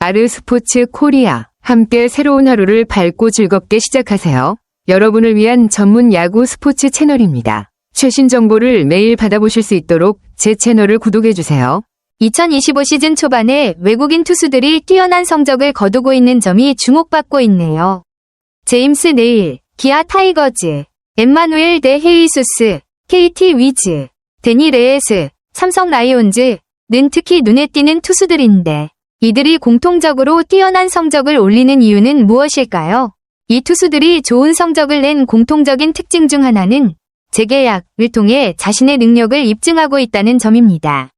아르스포츠 코리아. 함께 새로운 하루를 밝고 즐겁게 시작하세요. 여러분을 위한 전문 야구 스포츠 채널입니다. 최신 정보를 매일 받아보실 수 있도록 제 채널을 구독해주세요. 2025 시즌 초반에 외국인 투수들이 뛰어난 성적을 거두고 있는 점이 주목받고 있네요. 제임스 네일, 기아 타이거즈, 엠마누엘 데 헤이수스, KT 위즈, 데니 레에스, 삼성 라이온즈는 특히 눈에 띄는 투수들인데 이들이 공통적으로 뛰어난 성적을 올리는 이유는 무엇일까요? 이 투수들이 좋은 성적을 낸 공통적인 특징 중 하나는 재계약을 통해 자신의 능력을 입증하고 있다는 점입니다.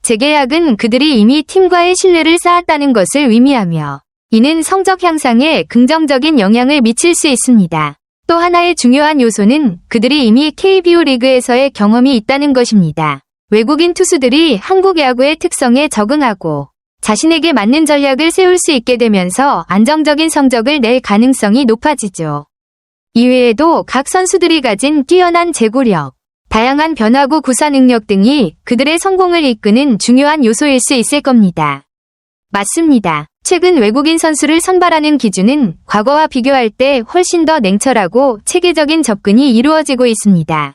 재계약은 그들이 이미 팀과의 신뢰를 쌓았다는 것을 의미하며 이는 성적 향상에 긍정적인 영향을 미칠 수 있습니다. 또 하나의 중요한 요소는 그들이 이미 KBO 리그에서의 경험이 있다는 것입니다. 외국인 투수들이 한국 야구의 특성에 적응하고 자신에게 맞는 전략을 세울 수 있게 되면서 안정적인 성적을 낼 가능성이 높아지죠. 이외에도 각 선수들이 가진 뛰어난 제구력, 다양한 변화구 구사 능력 등이 그들의 성공을 이끄는 중요한 요소일 수 있을 겁니다. 맞습니다. 최근 외국인 선수를 선발하는 기준은 과거와 비교할 때 훨씬 더 냉철하고 체계적인 접근이 이루어지고 있습니다.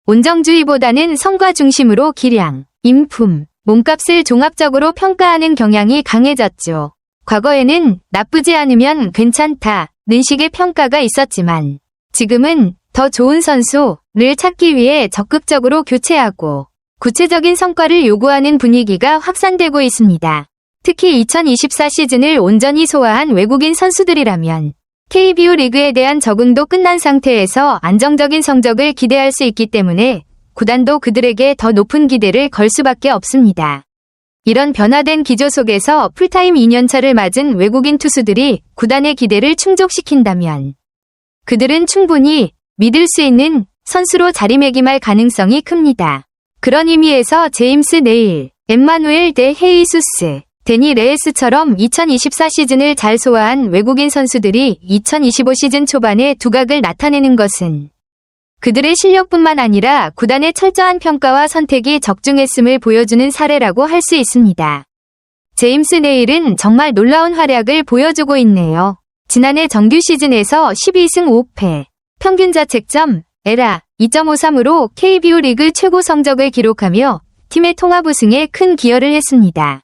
온정주의보다는 성과 중심으로 기량, 인품, 몸값을 종합적으로 평가하는 경향이 강해졌죠. 과거에는 나쁘지 않으면 괜찮다는 식의 평가가 있었지만 지금은 더 좋은 선수를 찾기 위해 적극적으로 교체하고 구체적인 성과를 요구하는 분위기가 확산되고 있습니다. 특히 2024 시즌을 온전히 소화한 외국인 선수들이라면 KBO 리그에 대한 적응도 끝난 상태에서 안정적인 성적을 기대할 수 있기 때문에 구단도 그들에게 더 높은 기대를 걸 수밖에 없습니다. 이런 변화된 기조 속에서 풀타임 2년차를 맞은 외국인 투수들이 구단의 기대를 충족시킨다면 그들은 충분히 믿을 수 있는 선수로 자리매김할 가능성이 큽니다. 그런 의미에서 제임스 네일, 엠마누엘 데 헤이수스, 데니 레에스처럼 2024 시즌을 잘 소화한 외국인 선수들이 2025 시즌 초반에 두각을 나타내는 것은 그들의 실력뿐만 아니라 구단의 철저한 평가와 선택이 적중했음을 보여주는 사례라고 할 수 있습니다. 제임스 네일은 정말 놀라운 활약을 보여주고 있네요. 지난해 정규 시즌에서 12승 5패, 평균 자책점 에라 2.53으로 KBO 리그 최고 성적을 기록하며 팀의 통합 우승에 큰 기여를 했습니다.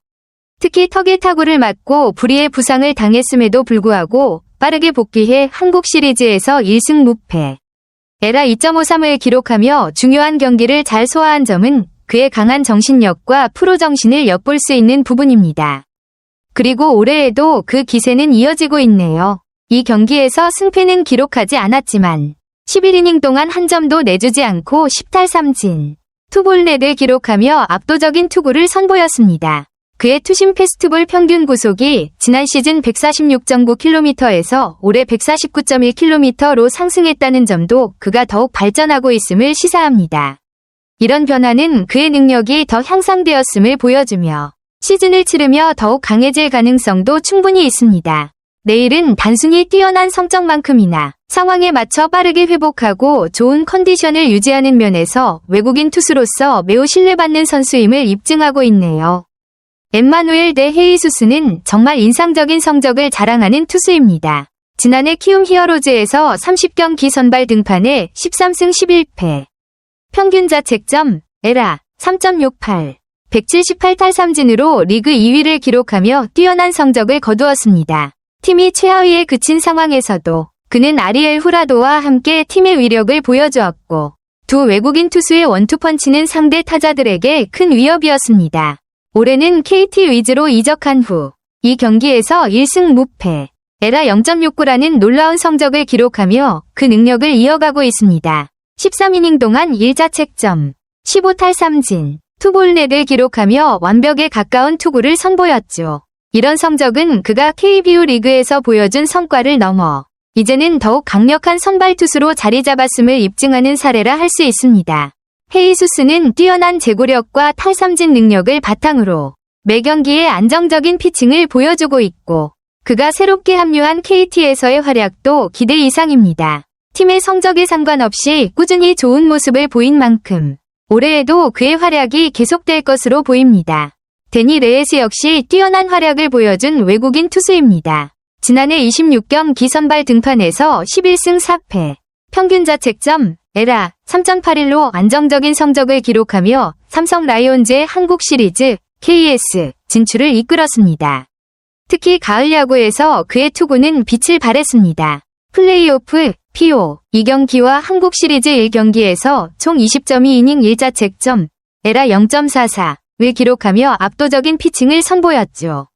특히 턱에 타구를 맞고 불의의 부상을 당했음에도 불구하고 빠르게 복귀해 한국 시리즈에서 1승 무패, 에라 2.53을 기록하며 중요한 경기를 잘 소화한 점은 그의 강한 정신력과 프로 정신을 엿볼 수 있는 부분입니다. 그리고 올해에도 그 기세는 이어지고 있네요. 이 경기에서 승패는 기록하지 않았지만 11이닝 동안 한 점도 내주지 않고 10탈 3진, 투볼넷을 기록하며 압도적인 투구를 선보였습니다. 그의 투심 패스트볼 평균 구속이 지난 시즌 146.9km에서 올해 149.1km로 상승했다는 점도 그가 더욱 발전하고 있음을 시사합니다. 이런 변화는 그의 능력이 더 향상되었음을 보여주며 시즌을 치르며 더욱 강해질 가능성도 충분히 있습니다. 내일은 단순히 뛰어난 성적만큼이나 상황에 맞춰 빠르게 회복하고 좋은 컨디션을 유지하는 면에서 외국인 투수로서 매우 신뢰받는 선수임을 입증하고 있네요. 엠마누엘 데 헤이수스는 정말 인상적인 성적을 자랑하는 투수입니다. 지난해 키움 히어로즈에서 30경기 선발 등판에 13승 11패, 평균 자책점 에라 3.68, 178탈 3진으로 리그 2위를 기록하며 뛰어난 성적을 거두었습니다. 팀이 최하위에 그친 상황에서도 그는 아리엘 후라도와 함께 팀의 위력을 보여주었고 두 외국인 투수의 원투펀치는 상대 타자들에게 큰 위협이었습니다. 올해는 KT 위즈로 이적한 후 이 경기에서 1승 무패, 에라 0.69라는 놀라운 성적을 기록하며 그 능력을 이어가고 있습니다. 13이닝 동안 1자책점, 15탈 3진, 투볼넷을 기록하며 완벽에 가까운 투구를 선보였죠. 이런 성적은 그가 KBO 리그에서 보여준 성과를 넘어 이제는 더욱 강력한 선발 투수로 자리 잡았음을 입증하는 사례라 할 수 있습니다. 헤이수스는 뛰어난 제구력과 탈삼진 능력을 바탕으로 매 경기에 안정적인 피칭을 보여주고 있고 그가 새롭게 합류한 KT에서의 활약도 기대 이상입니다. 팀의 성적에 상관없이 꾸준히 좋은 모습을 보인 만큼 올해에도 그의 활약이 계속될 것으로 보입니다. 데니 레에스 역시 뛰어난 활약을 보여준 외국인 투수입니다. 지난해 26경기 선발 등판에서 11승 4패, 평균 자책점 에라 3.81로 안정적인 성적을 기록하며 삼성 라이온즈의 한국 시리즈 KS 진출을 이끌었습니다. 특히 가을 야구에서 그의 투구는 빛을 발했습니다. 플레이오프 PO 2경기와 한국 시리즈 1경기에서 총 20.2이닝 1자책점 에라 0.44를 기록하며 압도적인 피칭을 선보였죠.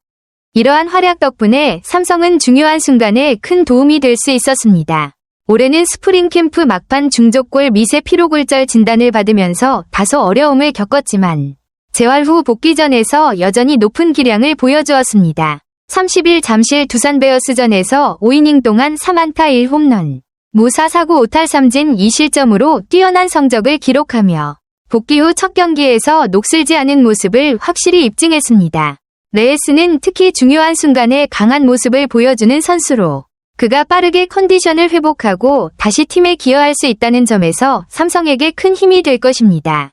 이러한 활약 덕분에 삼성은 중요한 순간에 큰 도움이 될 수 있었습니다. 올해는 스프링 캠프 막판 중족골 미세 피로골절 진단을 받으면서 다소 어려움을 겪었지만 재활 후 복귀전에서 여전히 높은 기량을 보여주었습니다. 30일 잠실 두산 베어스전에서 5이닝 동안 3안타 1홈런, 무사 4구 5탈 3진 2실점으로 뛰어난 성적을 기록하며 복귀 후 첫 경기에서 녹슬지 않은 모습을 확실히 입증했습니다. 레에스는 특히 중요한 순간에 강한 모습을 보여주는 선수로 그가 빠르게 컨디션을 회복하고 다시 팀에 기여할 수 있다는 점에서 삼성에게 큰 힘이 될 것입니다.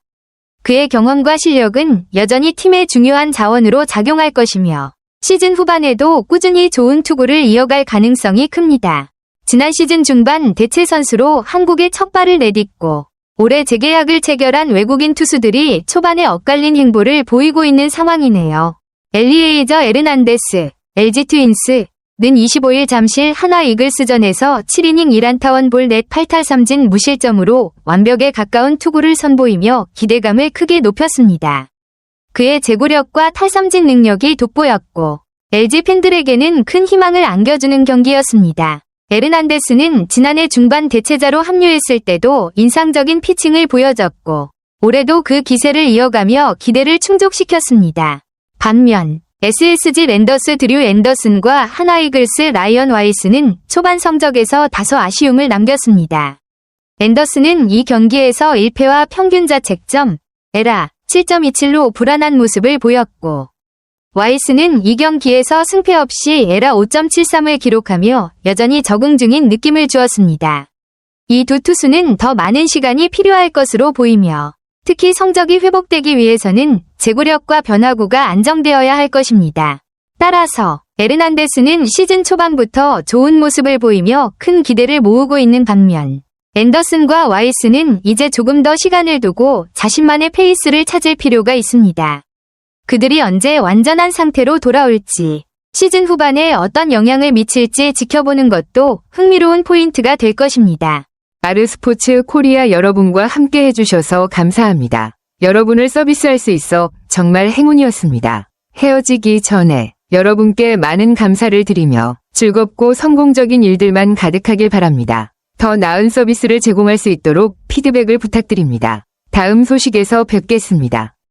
그의 경험과 실력은 여전히 팀의 중요한 자원으로 작용할 것이며 시즌 후반에도 꾸준히 좋은 투구를 이어갈 가능성이 큽니다. 지난 시즌 중반 대체 선수로 한국에 첫 발을 내딛고 올해 재계약을 체결한 외국인 투수들이 초반에 엇갈린 행보를 보이고 있는 상황이네요. 엘리에이저 에르난데스, LG 트윈스 는 25일 잠실 한화 이글스전에서 7이닝 1안타 1볼 넷 8탈 3진 무실점으로 완벽에 가까운 투구를 선보이며 기대감을 크게 높였습니다. 그의 제구력과 탈삼진 능력이 돋보였고 LG 팬들에게는 큰 희망을 안겨주는 경기였습니다. 에르난데스는 지난해 중반 대체자로 합류했을 때도 인상적인 피칭을 보여줬고 올해도 그 기세를 이어가며 기대를 충족시켰습니다. 반면 SSG 랜더스 드류 앤더슨과 하나 이글스 라이언 와이스는 초반 성적에서 다소 아쉬움을 남겼습니다. 앤더슨은 이 경기에서 1패와 평균 자책점 에라 7.27로 불안한 모습을 보였고 와이스는 이 경기에서 승패 없이 에라 5.73을 기록하며 여전히 적응 중인 느낌을 주었습니다. 이 두 투수는 더 많은 시간이 필요할 것으로 보이며 특히 성적이 회복되기 위해서는 제구력과 변화구가 안정되어야 할 것입니다. 따라서 에르난데스는 시즌 초반부터 좋은 모습을 보이며 큰 기대를 모으고 있는 반면 앤더슨과 와이스는 이제 조금 더 시간을 두고 자신만의 페이스를 찾을 필요가 있습니다. 그들이 언제 완전한 상태로 돌아올지 시즌 후반에 어떤 영향을 미칠지 지켜보는 것도 흥미로운 포인트가 될 것입니다. 아르스포츠 코리아 여러분과 함께 해주셔서 감사합니다. 여러분을 서비스할 수 있어 정말 행운이었습니다. 헤어지기 전에 여러분께 많은 감사를 드리며 즐겁고 성공적인 일들만 가득하길 바랍니다. 더 나은 서비스를 제공할 수 있도록 피드백을 부탁드립니다. 다음 소식에서 뵙겠습니다.